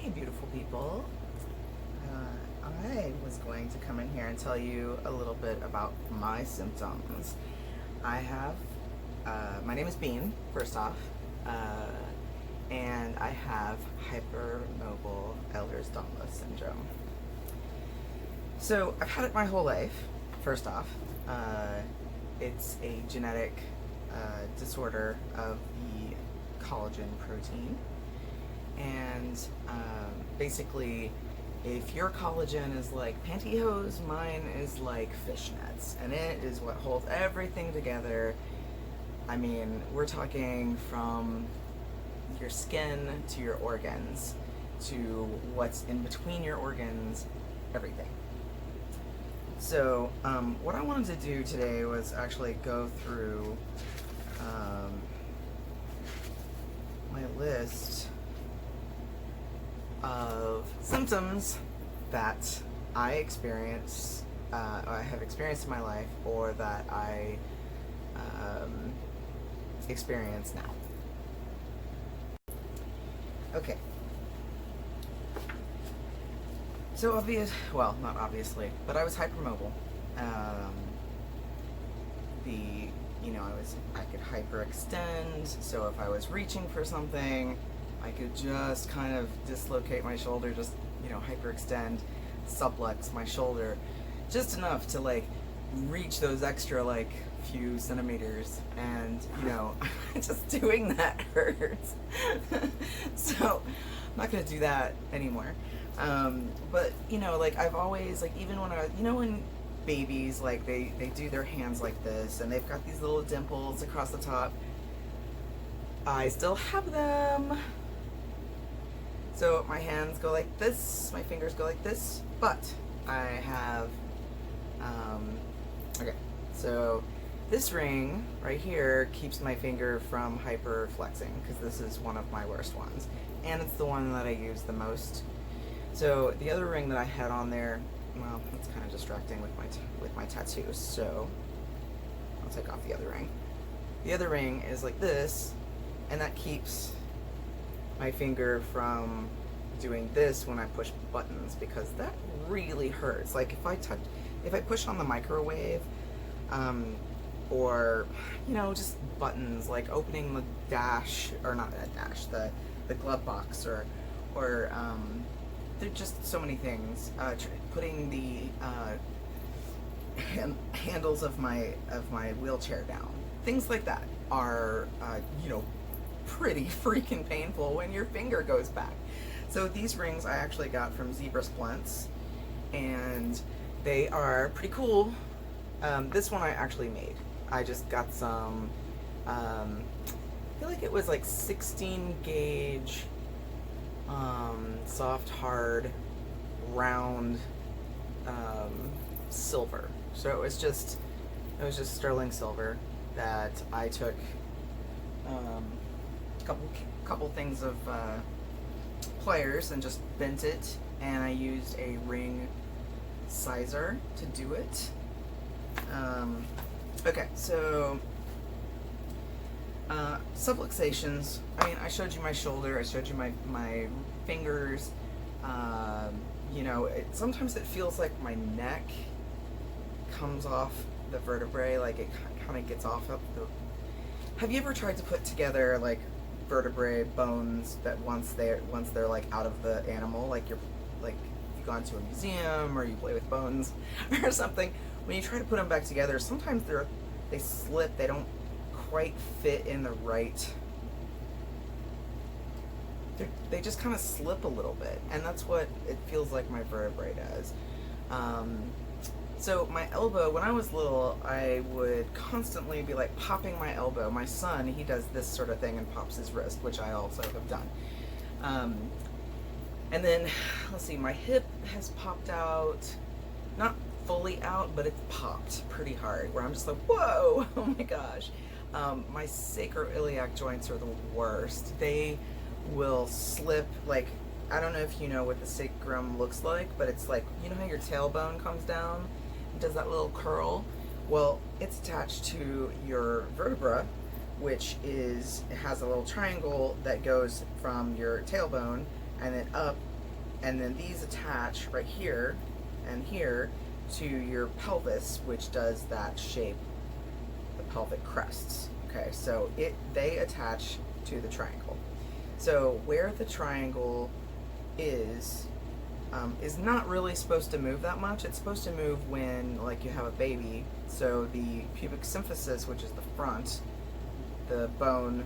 Hey, beautiful people. I was going to come in here and tell you a little bit about my symptoms. I have, my name is Bean, first off, and I have hypermobile Ehlers Danlos syndrome. So I've had it my whole life, first off. It's a genetic disorder of the collagen protein. And basically, if your collagen is like pantyhose, mine is like fishnets, and it is what holds everything together. I mean, we're talking from your skin to your organs to what's in between your organs, everything. So what I wanted to do today was actually go through my list of symptoms that I experience, I have experienced in my life, or that I experience now. Okay. So well, not obviously, but I was hypermobile. I could hyperextend, so if I was reaching for something, I could just kind of dislocate my shoulder, just, hyperextend, sublux my shoulder, just enough to, reach those extra, few centimeters, and, just doing that hurts. So, I'm not going to do that anymore. But, I've always, even when when babies, they do their hands like this, and they've got these little dimples across the top, I still have them. So my hands go like this, my fingers go like this, but I have, okay, so this ring right here keeps my finger from hyperflexing, because this is one of my worst ones, and it's the one that I use the most. So the other ring that I had on there, well, that's kind of distracting with my tattoos, so I'll take off the other ring. The other ring is like this, and that keeps my finger from doing this when I push buttons, because that really hurts. If I push on the microwave, or just buttons like opening the dash, or not a dash, the glove box, or there are just so many things. Putting the handles of my wheelchair down, things like that are pretty freaking painful when your finger goes back. So these rings I actually got from Zebra Splints, and they are pretty cool. This one I actually made. I just got some, I feel like it was 16 gauge, soft, hard, round, silver. So it was just sterling silver that I took couple things of pliers and just bent it, and I used a ring sizer to do it. Okay, so subluxations. I mean, I showed you my shoulder, I showed you my fingers. Sometimes it feels like my neck comes off the vertebrae, it kind of gets off of the. Have you ever tried to put together vertebrae, bones that once they're out of the animal, you've gone to a museum or you play with bones or something? When you try to put them back together, sometimes they slip. They don't quite fit in the right. They just kind of slip a little bit, and that's what it feels like my vertebrae does. So my elbow, when I was little, I would constantly be popping my elbow. My son, he does this sort of thing and pops his wrist, which I also have done. And then, let's see, my hip has popped out, not fully out, but it's popped pretty hard, where I'm just like, whoa, oh my gosh. My sacroiliac joints are the worst. They will slip, I don't know if you know what the sacrum looks like, but it's how your tailbone comes down and does that little curl? Well, it's attached to your vertebra, which it has a little triangle that goes from your tailbone and then up and then these attach right here and here to your pelvis, which does that shape, the pelvic crests. Okay, so they attach to the triangle. So where the triangle is not really supposed to move that much. It's supposed to move when, like, you have a baby. So the pubic symphysis, which is the front, the bone,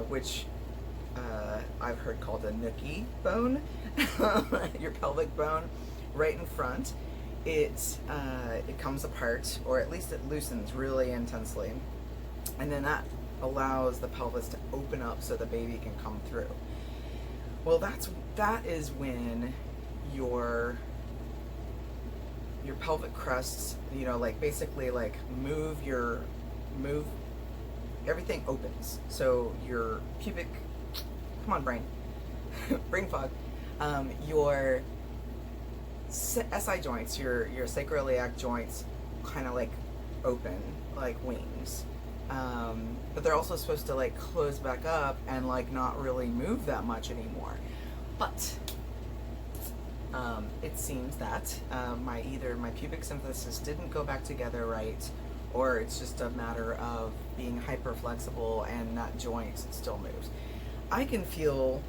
which I've heard called a nookie bone, your pelvic bone, right in front, it comes apart, or at least it loosens really intensely, and then that allows the pelvis to open up so the baby can come through. Well, that is when your pelvic crests, you know, like basically like move everything opens. So your pubic, come on brain, brain fog, your SI joints, your sacroiliac joints kind of like open like wings. But they're also supposed to like close back up and like not really move that much anymore. But it seems that either my pubic symphysis didn't go back together right, or it's just a matter of being hyper flexible and that joint still moves. I can feel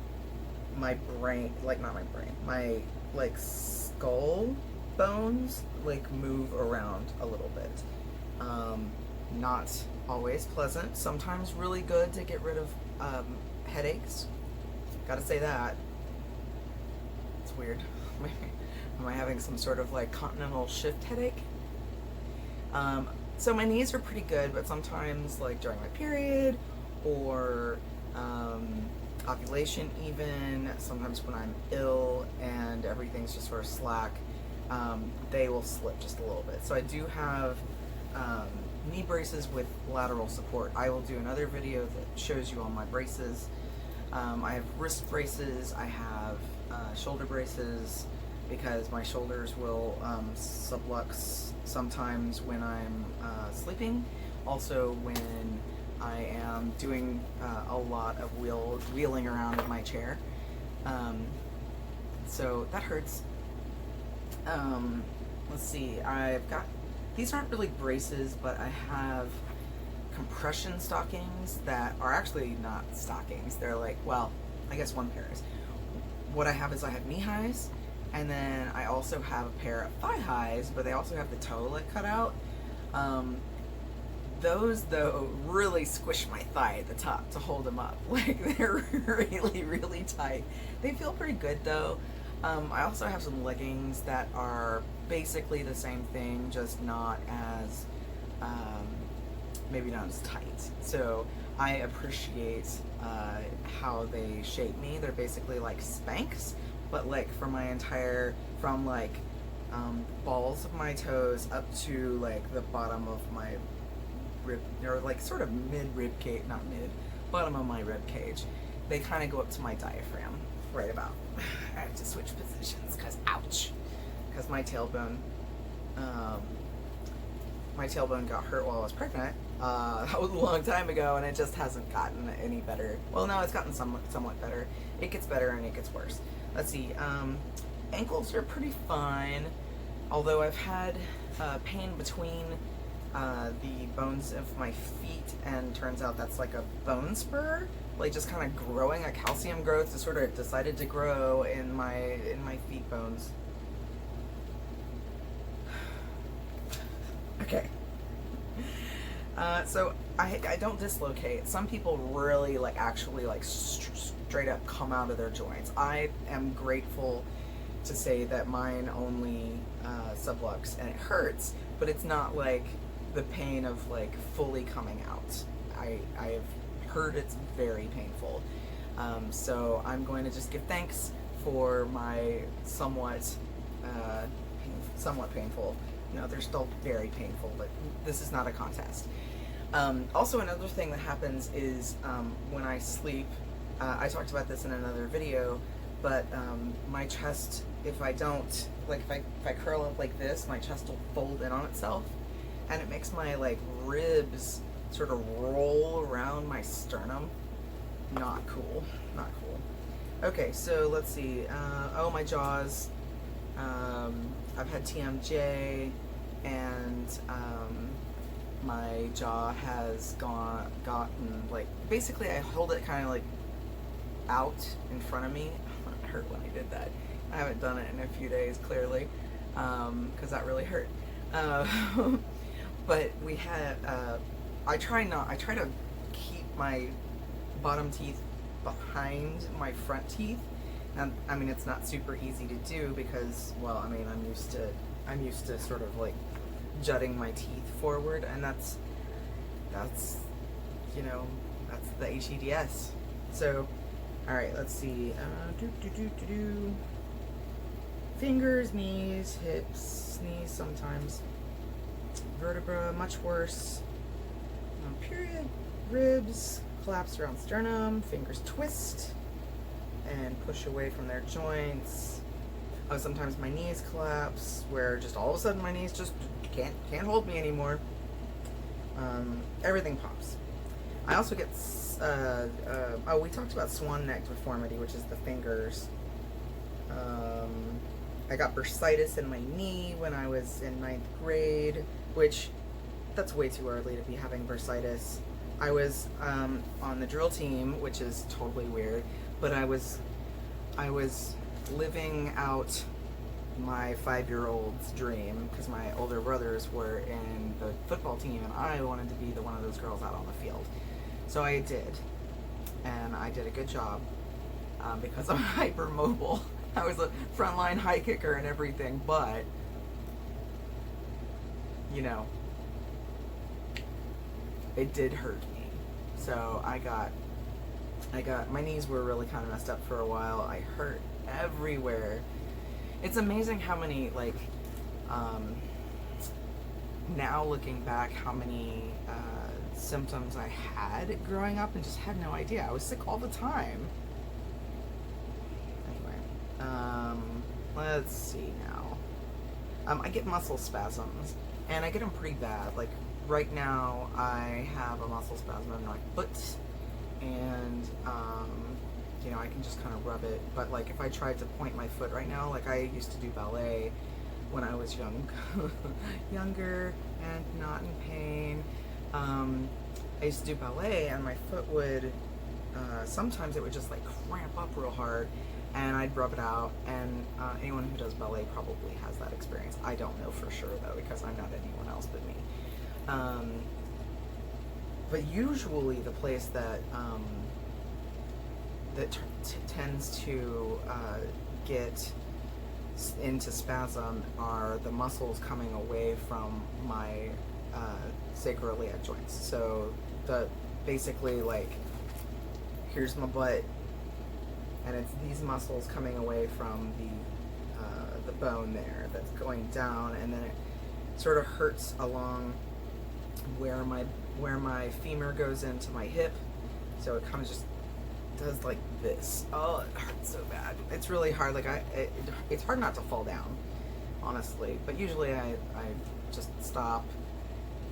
my brain, like not my brain, my like skull bones like move around a little bit. Not always pleasant, sometimes really good to get rid of headaches. Gotta say that. It's weird. Am I having some sort of like continental shift headache? So my knees are pretty good, but sometimes like during my period or ovulation even, sometimes when I'm ill and everything's just sort of slack, they will slip just a little bit. So I do have knee braces with lateral support. I will do another video that shows you all my braces. I have wrist braces, I have shoulder braces, because my shoulders will sublux sometimes when I'm sleeping. Also when I am doing a lot of wheeling around in my chair. So that hurts. Let's see, I've got, these aren't really braces, but I have compression stockings that are actually not stockings. They're like, well, I guess one pair is. What I have is I have knee highs, and then I also have a pair of thigh highs, but they also have the toe like cut out. Those though really squish my thigh at the top to hold them up. Like they're really, really tight. They feel pretty good though. I also have some leggings that are basically the same thing, just not as, maybe not as tight. So I appreciate how they shape me. They're basically like Spanx, but like for my entire, from like balls of my toes up to like the bottom of my rib, or like sort of mid-rib cage, not mid, bottom of my rib cage. They kind of go up to my diaphragm, right about. I have to switch positions because ouch, because my tailbone got hurt while I was pregnant. That was a long time ago, and it just hasn't gotten any better. Well, no, it's gotten somewhat better. It gets better and it gets worse. Let's see. Ankles are pretty fine, although I've had pain between the bones of my feet, and turns out that's like a bone spur, like just kind of growing, a calcium growth that sort of decided to grow in my feet bones. Okay. So I don't dislocate. Some people really like actually like straight up come out of their joints. I am grateful to say that mine only sublux, and it hurts, but it's not like the pain of like fully coming out. I have heard it's very painful. So I'm going to just give thanks for my somewhat painful. No, they're still very painful, but this is not a contest. Also, another thing that happens is when I sleep, I talked about this in another video, but my chest, if I don't, like if I curl up like this, my chest will fold in on itself, and it makes my like ribs sort of roll around my sternum. Not cool, not cool. Okay, so let's see. Oh, my jaws. I've had TMJ, and my jaw has gotten, like, basically I hold it kind of like out in front of me. It hurt when I did that. I haven't done it in a few days, clearly, because that really hurt. But we had, I try to keep my bottom teeth behind my front teeth. And I mean, it's not super easy to do because, well, I mean, I'm used to sort of like jutting my teeth forward, and that's you know, that's the HEDS. So, all right, let's see. Fingers, knees, hips, knees sometimes. Vertebra, much worse. Period. Ribs, collapse around sternum. Fingers twist and push away from their joints. Oh, sometimes my knees collapse, where just all of a sudden my knees just can't hold me anymore. Everything pops. I also get oh, we talked about swan neck deformity, which is the fingers. I got bursitis in my knee when I was in 9th grade, which that's way too early to be having bursitis. I was on the drill team, which is totally weird, but I was living out my 5-year-old's dream because my older brothers were in the football team and I wanted to be one of those girls out on the field. So I did, and I did a good job because I'm hypermobile. I was a frontline high kicker and everything, but you know, it did hurt me. So I got my knees were really kind of messed up for a while. I hurt everywhere. It's amazing how many, like, now looking back, how many symptoms I had growing up and just had no idea. I was sick all the time. Anyway, let's see now. I get muscle spasms, and I get them pretty bad. Like, right now, I have a muscle spasm in my foot, and, you know, I can just kind of rub it. But, like, if I tried to point my foot right now, like, I used to do ballet when I was younger and not in pain. I used to do ballet, and my foot would, sometimes it would just, like, cramp up real hard, and I'd rub it out, and anyone who does ballet probably has that experience. I don't know for sure, though, because I'm not anyone else but me. But usually the place that tends to get into spasm are the muscles coming away from my sacroiliac joints. So basically, like, here's my butt, and it's these muscles coming away from the bone there that's going down, and then it sort of hurts along where my femur goes into my hip. So it kind of just does like this. Oh, it hurts so bad. It's really hard. Like it's hard not to fall down, honestly. But usually I just stop.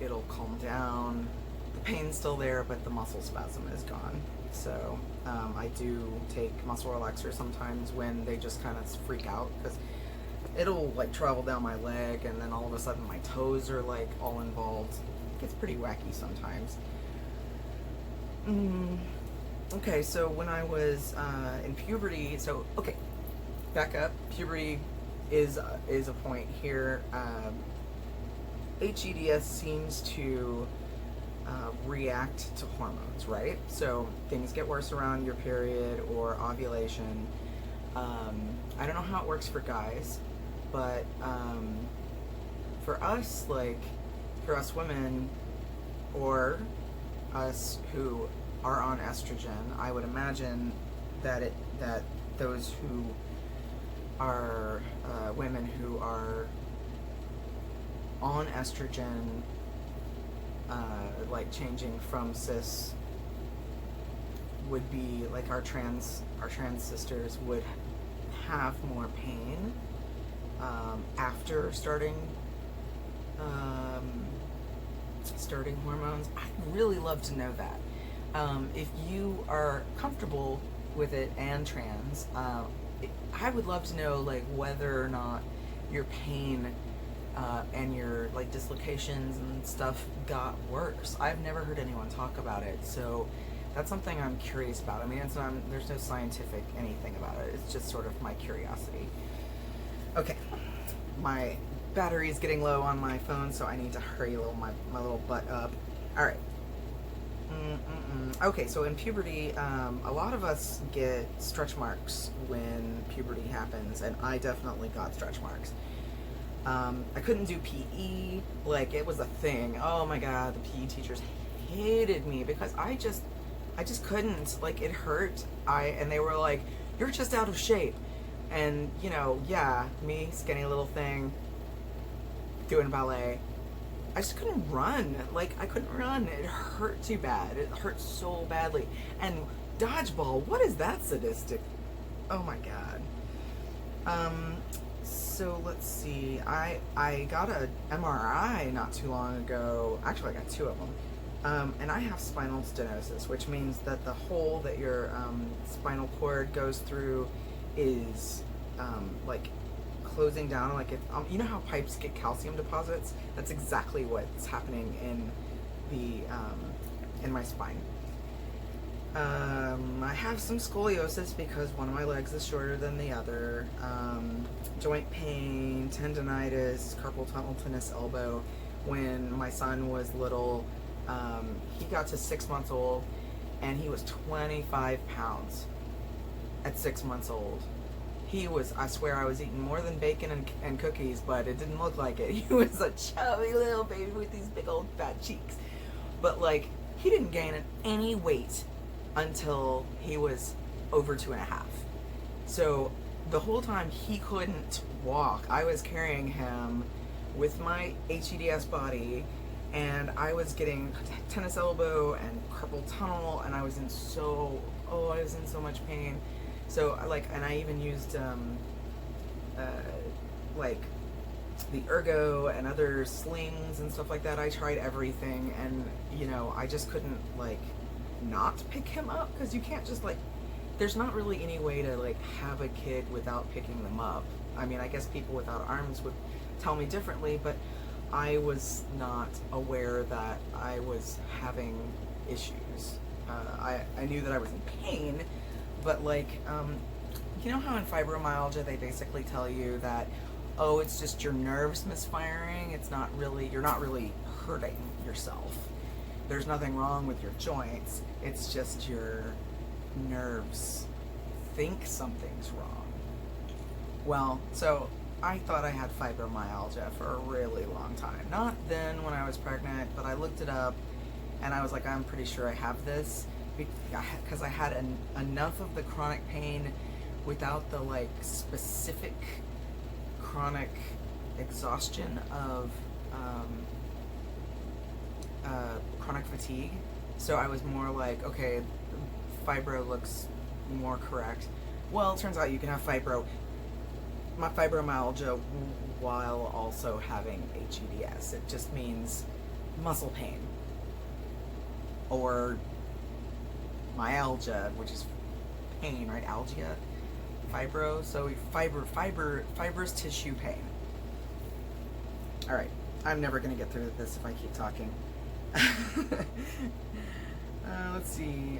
It'll calm down. The pain's still there, but the muscle spasm is gone. So I do take muscle relaxers sometimes when they just kind of freak out, because it'll like travel down my leg, and then all of a sudden my toes are like all involved. It gets pretty wacky sometimes. Okay, so when I was in puberty, so okay, back up. Puberty is a point here. HEDS seems to react to hormones, right? So things get worse around your period or ovulation. I don't know how it works for guys, but for us, like, for us women, or us who are on estrogen, I would imagine that those who are women who are on estrogen, like changing from cis, would be like our trans sisters would have more pain after starting hormones. I'd really love to know that. If you are comfortable with it and trans. I would love to know, like, whether or not your pain and your, like, dislocations and stuff got worse. I've never heard anyone talk about it, so that's something I'm curious about. I mean, it's not, there's no scientific anything about it. It's just sort of my curiosity. Okay, my battery is getting low on my phone, so I need to hurry my little butt up. All right. Okay, so in puberty, a lot of us get stretch marks when puberty happens, and I definitely got stretch marks. I couldn't do PE, like, it was a thing. Oh my god, the PE teachers hated me because I just couldn't, like, it hurt. And they were like, you're just out of shape. And, you know, yeah, me, skinny little thing, doing ballet, I just couldn't run. Like, I couldn't run. It hurt too bad. It hurt so badly. And dodgeball, what is that sadistic? Oh my god. So let's see. I got a MRI not too long ago. Actually, I got two of them. And I have spinal stenosis, which means that the hole that your spinal cord goes through is like closing down. Like, if you know how pipes get calcium deposits, that's exactly what's happening in the in my spine. I have some scoliosis because one of my legs is shorter than the other. Joint pain, tendonitis, carpal tunnel, tennis elbow. When my son was little, he got to 6 months old, and he was 25 pounds at 6 months old. He was, I swear, I was eating more than bacon and cookies, but it didn't look like it. He was a chubby little baby with these big old fat cheeks. But, like, he didn't gain any weight until he was over 2.5. So the whole time he couldn't walk, I was carrying him with my HEDS body, and I was getting tennis elbow and carpal tunnel, and I was in so much pain. So, like, and I even used like the ergo and other slings and stuff like that. I tried everything, and, you know, I just couldn't, like, not pick him up, because you can't just, like, there's not really any way to, like, have a kid without picking them up. I mean, I guess people without arms would tell me differently, but I was not aware that I was having issues. I knew that I was in pain, but, like, you know how in fibromyalgia they basically tell you that, oh, it's just your nerves misfiring, it's not really, you're not really hurting yourself. There's nothing wrong with your joints, it's just your nerves think something's wrong. Well, so I thought I had fibromyalgia for a really long time. Not then when I was pregnant, but I looked it up, and I was like, I'm pretty sure I have this, because I had enough of the chronic pain without the, like, specific chronic exhaustion of chronic fatigue. So I was more like, okay, fibro looks more correct. Well, it turns out you can have fibromyalgia while also having HEDS. It just means muscle pain, or myalgia, which is pain, right? Algia, fibro, so fibrous tissue pain. All right, I'm never gonna get through this if I keep talking. Let's see.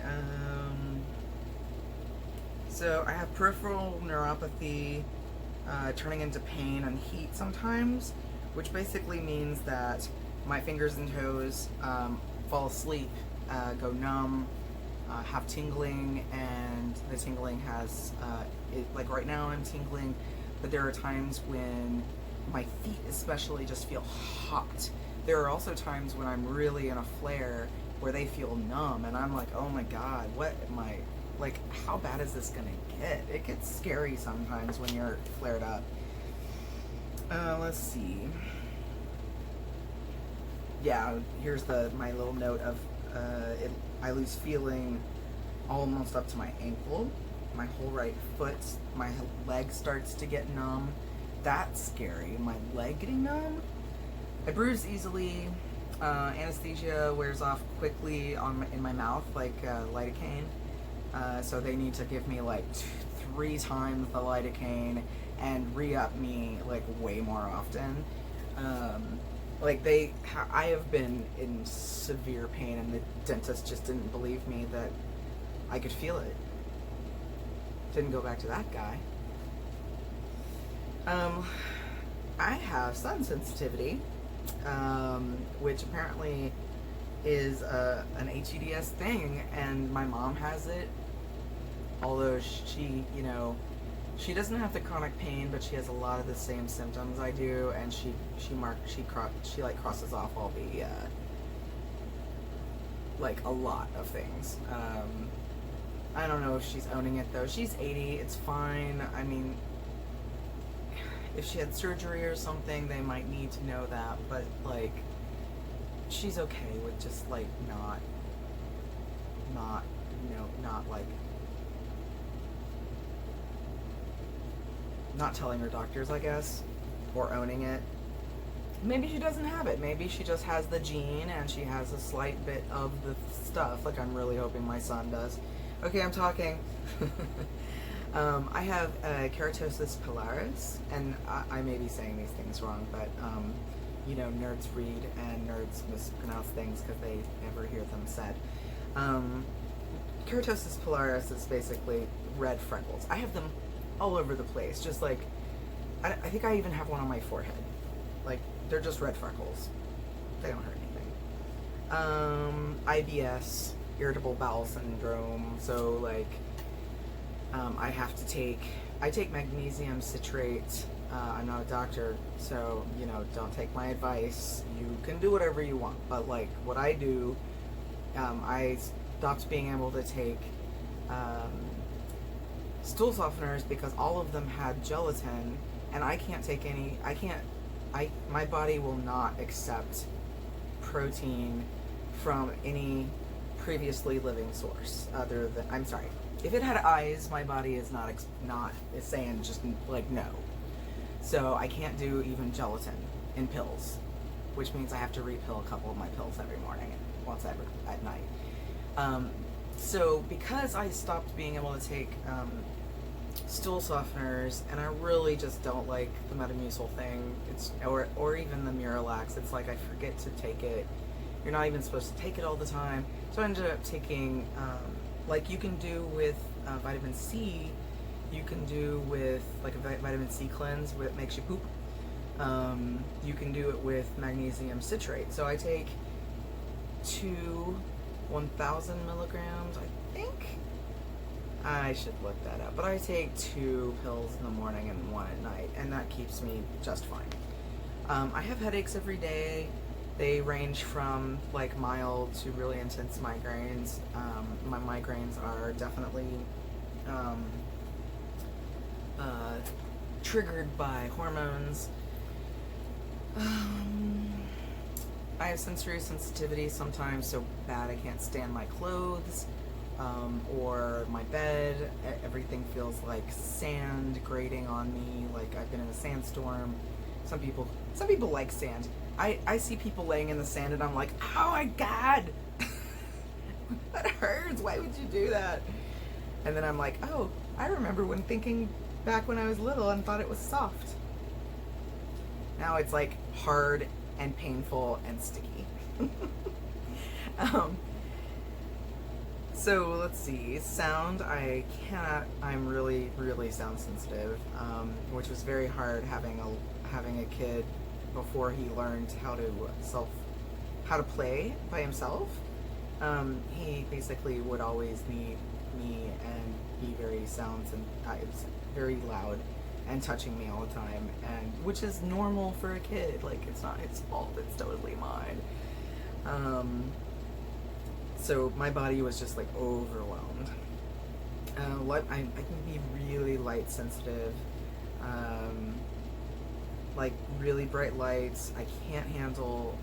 So I have peripheral neuropathy, turning into pain and heat sometimes, which basically means that my fingers and toes fall asleep, go numb, have tingling, and the tingling has, like right now I'm tingling, but there are times when my feet especially just feel hot. There are also times when I'm really in a flare where they feel numb, and I'm like, oh my god, what am I, like, how bad is this gonna get? It gets scary sometimes when you're flared up. Let's see. Yeah, here's my little note of, I lose feeling almost up to my ankle, my whole right foot, my leg starts to get numb. That's scary, my leg getting numb. I bruise easily. Anesthesia wears off quickly in my mouth, like lidocaine. So they need to give me like 3 times the lidocaine and re-up me like way more often. I have been in severe pain, and the dentist just didn't believe me that I could feel it. Didn't go back to that guy. I have sun sensitivity, which apparently is an HEDS thing, and my mom has it. Although she doesn't have the chronic pain, but she has a lot of the same symptoms I do, and she crosses off all the like a lot of things. I don't know if she's owning it though. She's 80. It's fine. I mean, if she had surgery or something, they might need to know that, but like, she's okay with just like not like not telling her doctors, I guess, or owning it. Maybe she doesn't have it. Maybe she just has the gene and she has a slight bit of the stuff, like I'm really hoping my son does. Okay, I'm talking. I have keratosis pilaris, and I may be saying these things wrong, but nerds read and nerds mispronounce things because they never hear them said. Keratosis pilaris is basically red freckles. I have them all over the place, just like, I think I even have one on my forehead. Like, they're just red freckles. They don't hurt anything. IBS, irritable bowel syndrome, so like, I take magnesium citrate. I'm not a doctor, so, don't take my advice. You can do whatever you want, but like, what I do, I stopped being able to take stool softeners because all of them had gelatin, and I can't take any, my body will not accept protein from any previously living source other than, I'm sorry, if it had eyes, my body is is saying just like no. So I can't do even gelatin in pills, which means I have to repill a couple of my pills every morning and once at night. So because I stopped being able to take stool softeners, and I really just don't like the Metamucil thing, or even the Miralax, it's like I forget to take it. You're not even supposed to take it all the time. So I ended up taking, like you can do with vitamin C, you can do with like a vitamin C cleanse that makes you poop. You can do it with magnesium citrate. So I take 2 1,000 milligrams, I think. I should look that up. But I take 2 pills in the morning and 1 at night, and that keeps me just fine. I have headaches every day. They range from like mild to really intense migraines. My migraines are definitely triggered by hormones. I have sensory sensitivity sometimes so bad I can't stand my clothes or my bed. Everything feels like sand grating on me, like I've been in a sandstorm. Some people like sand. I see people laying in the sand and I'm like, oh my god, that hurts, why would you do that? And then I'm like, oh, I remember when thinking back when I was little and thought it was soft. Now it's like hard and painful and sticky. So let's see, sound, I'm really, really sound sensitive, which was very hard having a kid before he learned how to play by himself. He basically would always need me and be very very loud and touching me all the time, and which is normal for a kid. Like, it's not his fault, it's totally mine. So my body was just like overwhelmed. I can be really light sensitive, like really bright lights. I can't handle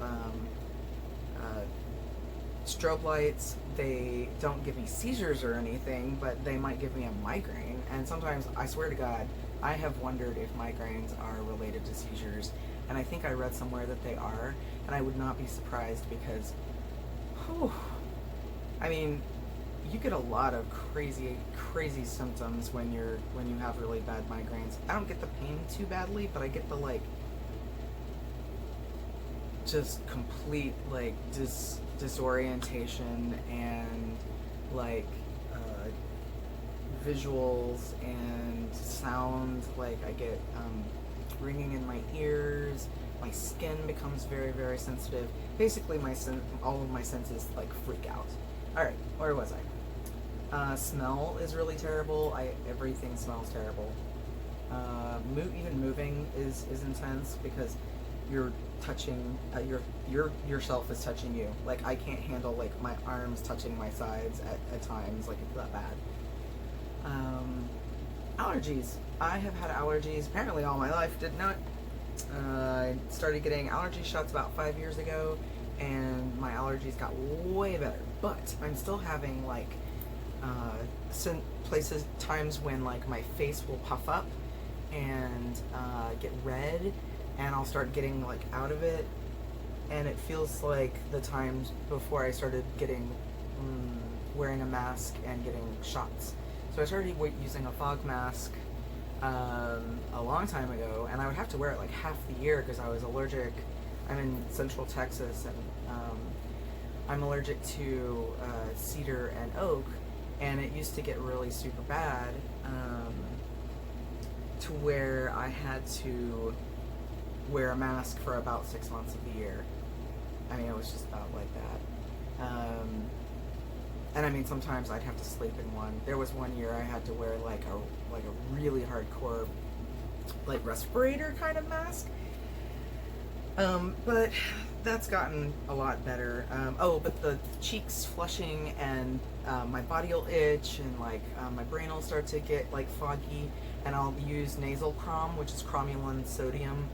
strobe lights. They don't give me seizures or anything, but they might give me a migraine. And sometimes, I swear to God, I have wondered if migraines are related to seizures, and I think I read somewhere that they are, and I would not be surprised because, I mean, you get a lot of crazy symptoms when you have really bad migraines. I don't get the pain too badly, but I get the like just complete like disorientation and like visuals and sound. Like I get ringing in my ears. My skin becomes very, very sensitive. Basically, all of my senses like freak out. All right, where was I? Smell is really terrible. Everything smells terrible. Even moving is intense because you're touching yourself is touching you. Like I can't handle like my arms touching my sides at times. Like it's that bad. Allergies. I have had allergies apparently all my life. Did not. I started getting allergy shots about 5 years ago, and my allergies got way better. But I'm still having like times when like my face will puff up and get red, and I'll start getting like out of it, and it feels like the times before I started getting wearing a mask and getting shots. So I started using a fog mask a long time ago, and I would have to wear it like half the year because I was allergic. I'm in Central Texas, and I'm allergic to cedar and oak, and it used to get really super bad to where I had to wear a mask for about 6 months of the year. I mean, it was just about like that. And I mean, sometimes I'd have to sleep in one. There was one year I had to wear like a really hardcore like respirator kind of mask. But that's gotten a lot better. But the cheeks flushing and my body will itch, and like my brain will start to get like foggy, and I'll use nasal crom, which is cromulin sodium,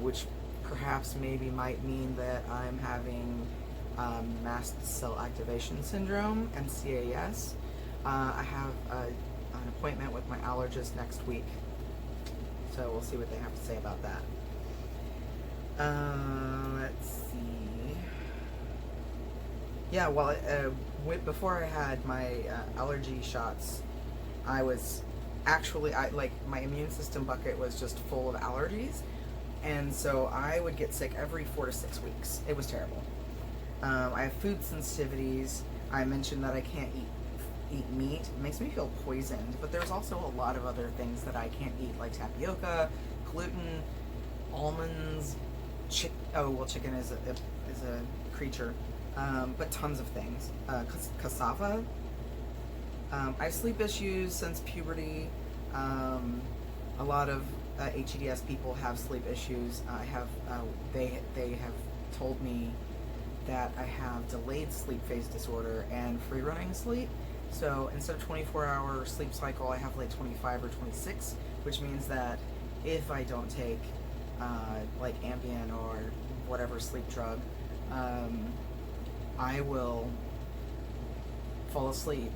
which perhaps maybe might mean that I'm having mast cell activation syndrome and CAS. I have an appointment with my allergist next week, so we'll see what they have to say about that. Let's see. Yeah, well, before I had my allergy shots, I was actually, my immune system bucket was just full of allergies, and so I would get sick every 4 to 6 weeks. It was terrible. I have food sensitivities. I mentioned that I can't eat meat. It makes me feel poisoned, but there's also a lot of other things that I can't eat, like tapioca, gluten, almonds, chicken is a creature, but tons of things. Cassava. I have sleep issues since puberty. A lot of HEDS people have sleep issues. They have told me that I have delayed sleep phase disorder and free running sleep. So instead of 24-hour sleep cycle, I have like 25 or 26, which means that if I don't take like Ambien or whatever sleep drug, I will fall asleep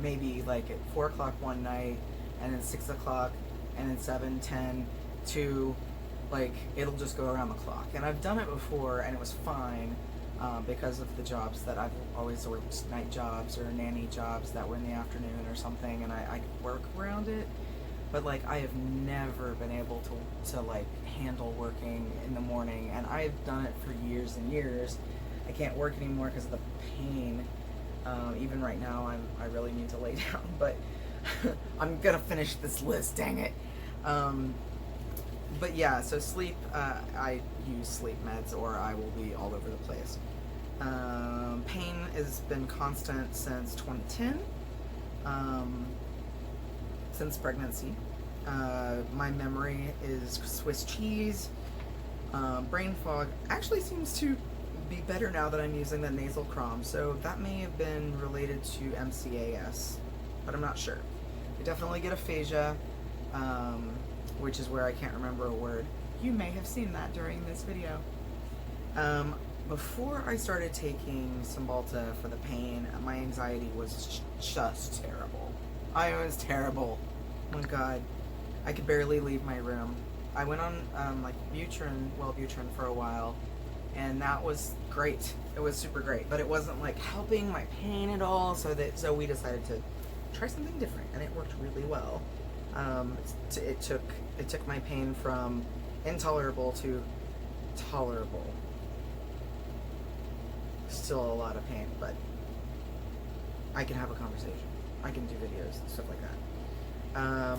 maybe like at 4 o'clock one night, and then 6 o'clock, and then 7, 10, 2, like it'll just go around the clock. And I've done it before, and it was fine because of the jobs that I've always worked, night jobs or nanny jobs that were in the afternoon or something, and I could work around it. But like I have never been able to like handle working in the morning, and I've done it for years and years. I can't work anymore because of the pain. Even right now, I really need to lay down, but I'm gonna finish this list, dang it. But yeah, so sleep, I use sleep meds or I will be all over the place. Pain has been constant since 2010, since pregnancy. My memory is Swiss cheese. Brain fog actually seems to be better now that I'm using the nasal crom, so that may have been related to MCAS, but I'm not sure. I definitely get aphasia, which is where I can't remember a word. You may have seen that during this video. Before I started taking Cymbalta for the pain, my anxiety was just terrible. I was terrible. Oh my god. I could barely leave my room. I went on like Wellbutrin for a while, and that was great. It was super great, but it wasn't like helping my pain at all. So we decided to try something different, and it worked really well. It took my pain from intolerable to tolerable. Still a lot of pain, but I can have a conversation. I can do videos and stuff like that.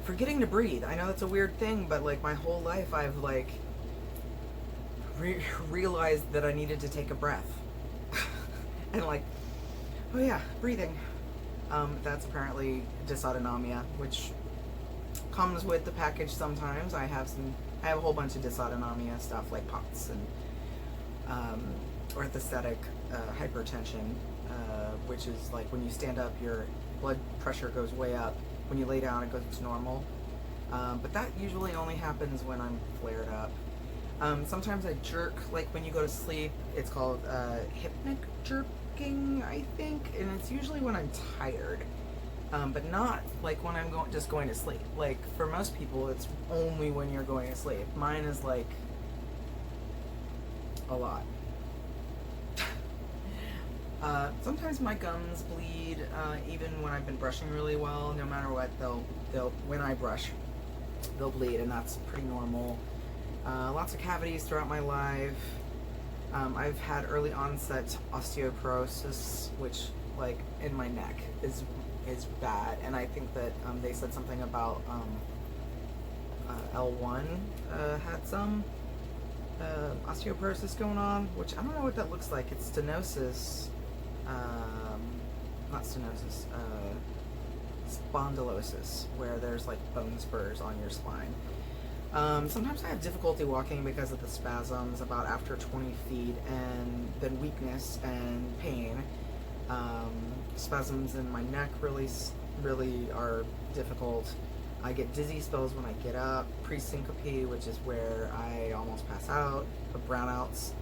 Forgetting to breathe. I know that's a weird thing, but like my whole life I've like realized that I needed to take a breath. And like, oh yeah, breathing. That's apparently dysautonomia, which comes with the package sometimes. I have a whole bunch of dysautonomia stuff like POTS and orthostatic hypertension, which is like when you stand up, your blood pressure goes way up. When you lay down, it goes to normal. But that usually only happens when I'm flared up. Sometimes I jerk, like when you go to sleep. It's called hypnic jerking, I think, and it's usually when I'm tired. But not like when I'm just going to sleep. Like for most people, it's only when you're going to sleep. Mine is like a lot. Sometimes my gums bleed, even when I've been brushing really well. No matter what, when I brush, they'll bleed, and that's pretty normal. Lots of cavities throughout my life. I've had early onset osteoporosis, which, like, in my neck is bad, and I think that they said something about L1 had some osteoporosis going on, which I don't know what that looks like. It's stenosis, not stenosis, spondylosis, where there's like bone spurs on your spine. Sometimes I have difficulty walking because of the spasms about after 20 feet, and then weakness and pain. Spasms in my neck really are difficult. I get dizzy spells when I get up, pre-syncope, which is where I almost pass out, brownouts.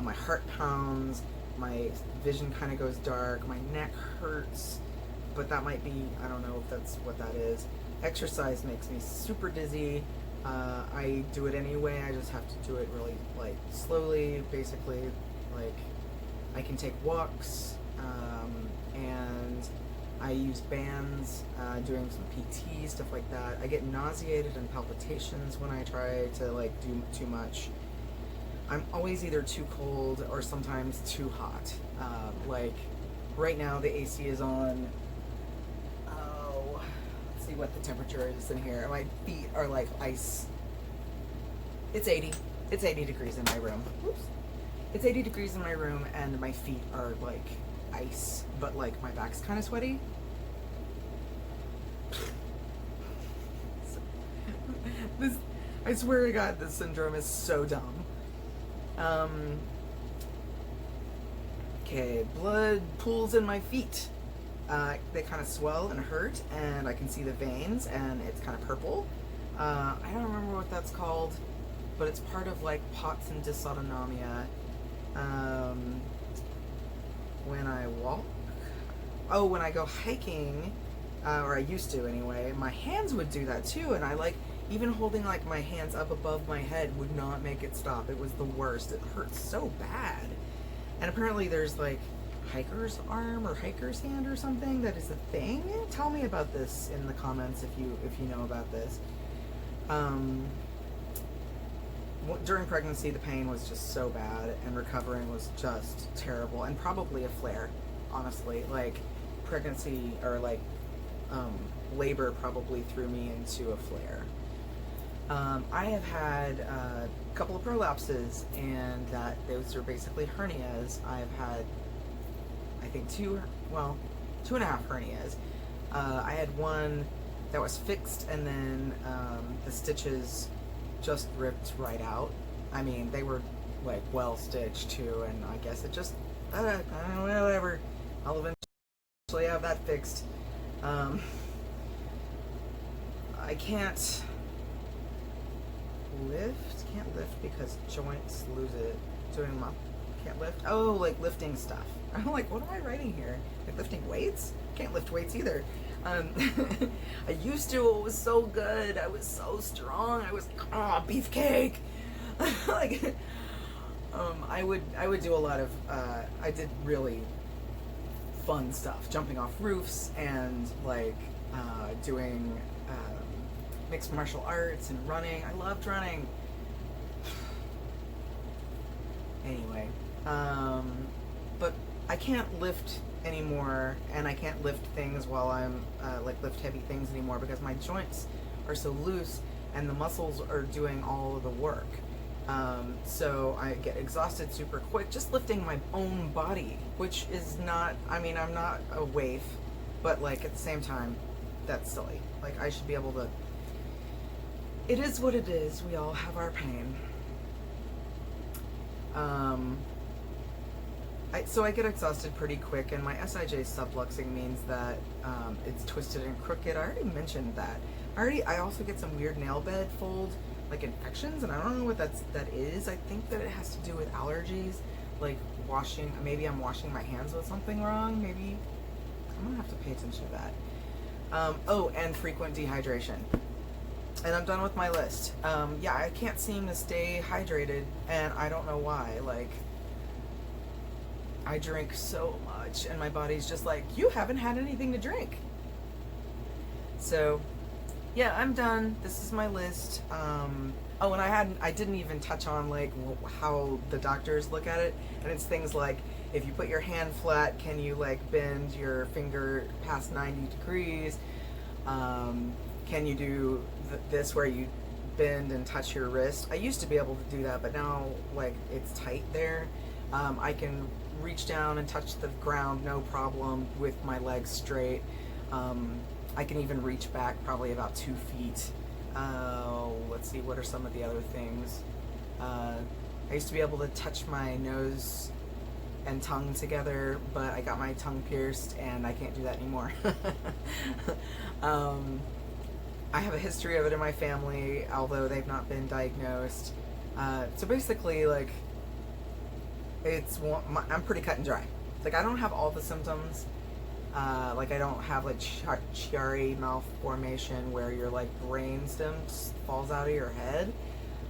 My heart pounds, my vision kind of goes dark, my neck hurts, but that might be, I don't know if that's what that is. Exercise makes me super dizzy. I do it anyway, I just have to do it really like slowly, basically. Like I can take walks, and I use bands, doing some PT, stuff like that. I get nauseated and palpitations when I try to like do too much. I'm always either too cold or sometimes too hot. Like right now the AC is on, let's see what the temperature is in here. My feet are like ice. It's 80 degrees in my room. Oops. It's 80 degrees in my room, and my feet are like ice, but like my back's kind of sweaty. I swear to God, this syndrome is so dumb. Okay, blood pools in my feet. They kind of swell and hurt, and I can see the veins, and it's kind of purple. I don't remember what that's called, but it's part of like POTS and dysautonomia. When I walk, when I go hiking, or I used to anyway, my hands would do that too, and I like, even holding like my hands up above my head would not make it stop. It was the worst. It hurt so bad. And apparently there's like hiker's arm or hiker's hand or something that is a thing. Tell me about this in the comments if you know about this. During pregnancy, the pain was just so bad, and recovering was just terrible, and probably a flare, honestly. Like pregnancy or like labor probably threw me into a flare. I have had a couple of prolapses, and those are basically hernias. I've had, I think, two and a half hernias. I had one that was fixed, and then the stitches just ripped right out. I mean, they were like well stitched too, and I guess it just, I don't know, whatever. I'll eventually have that fixed. I can't lift because joints lose it. Can't lift. Oh, like lifting stuff. I'm like, what am I writing here? Like lifting weights? Can't lift weights either. I used to. It was so good. I was so strong. I was like, beefcake. Like, I would do a lot of, I did really fun stuff, jumping off roofs and like doing mixed martial arts and running. I loved running. Anyway, but I can't lift anymore, and I can't lift things while I'm lift heavy things anymore because my joints are so loose and the muscles are doing all of the work. So I get exhausted super quick just lifting my own body, which is not, I mean, I'm not a waif, but like at the same time, that's silly. Like I should be able to, it is what it is. We all have our pain. So I get exhausted pretty quick, and my SIJ subluxing means that it's twisted and crooked. I already mentioned that. I also get some weird nail bed fold, like infections, and I don't know what that is. I think that it has to do with allergies, like washing. Maybe I'm washing my hands with something wrong. Maybe I'm gonna have to pay attention to that. Oh, and frequent dehydration. And I'm done with my list. Yeah, I can't seem to stay hydrated, and I don't know why. Like, I drink so much, and my body's just like, you haven't had anything to drink. So, yeah, I'm done. This is my list. Oh, and I didn't even touch on like how the doctors look at it, and it's things like, if you put your hand flat, can you like bend your finger past 90 degrees? Can you do this where you bend and touch your wrist? I used to be able to do that, but now like it's tight there. I can reach down and touch the ground no problem with my legs straight. I can even reach back probably about 2 feet. Let's see, what are some of the other things? I used to be able to touch my nose and tongue together, but I got my tongue pierced and I can't do that anymore. I have a history of it in my family, although they've not been diagnosed. So basically, like, I'm pretty cut and dry. Like, I don't have all the symptoms. Like, I don't have like Chiari malformation where your like brain stem falls out of your head.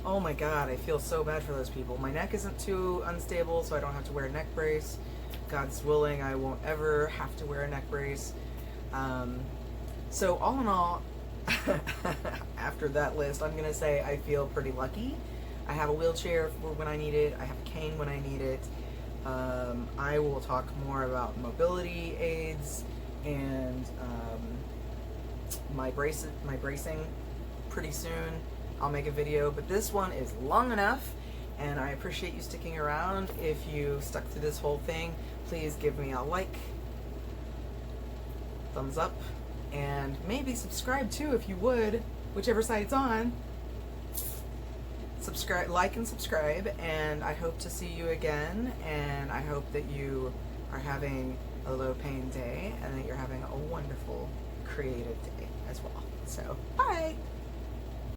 Oh my god, I feel so bad for those people. My neck isn't too unstable, so I don't have to wear a neck brace. God's willing, I won't ever have to wear a neck brace. So all in all, after that list, I'm gonna say I feel pretty lucky. I have a wheelchair for when I need it. I have a cane when I need it. I will talk more about mobility aids and my bracing pretty soon. I'll make a video, but this one is long enough, and I appreciate you sticking around. If you stuck through this whole thing, please give me a like, thumbs up, and maybe subscribe too if you would, whichever side it's on. Subscribe, like and subscribe, and I hope to see you again, and I hope that you are having a low pain day and that you're having a wonderful creative day as well. So, bye!